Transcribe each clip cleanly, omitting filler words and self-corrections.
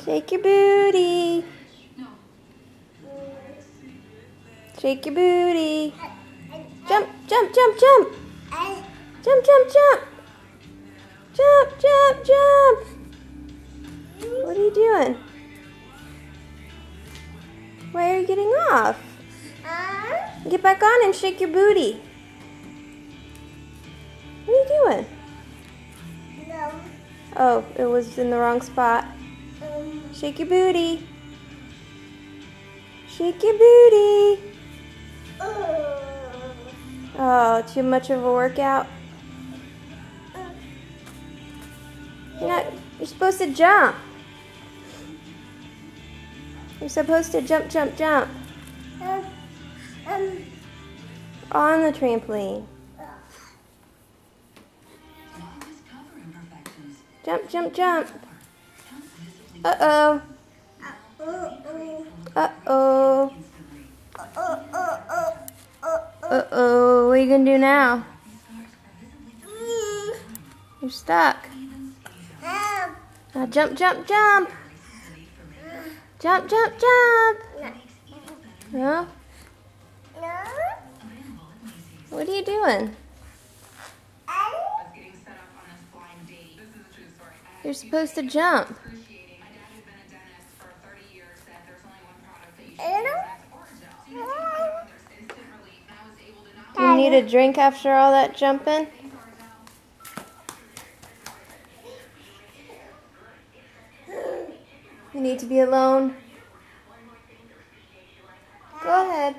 Shake your booty. Shake your booty. Jump, jump, jump, jump. Jump, jump, jump. Jump, jump, jump. What are you doing? Why are you getting off? Get back on and shake your booty. What are you doing? No. Oh, it was in the wrong spot. Shake your booty. Shake your booty. Oh, too much of a workout? You're supposed to jump. You're supposed to jump, jump, jump. On the trampoline. Jump, jump, jump. Uh-oh. Uh-oh. Uh-oh. What are you going to do now? You're stuck. Now jump, jump, jump. Jump, jump, jump. No? What are you doing? You're supposed to jump. Do you need a drink after all that jumping? You need to be alone? Go ahead.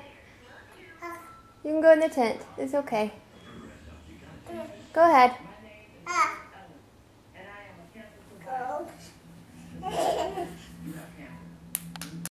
You can go in the tent. It's okay. Go ahead.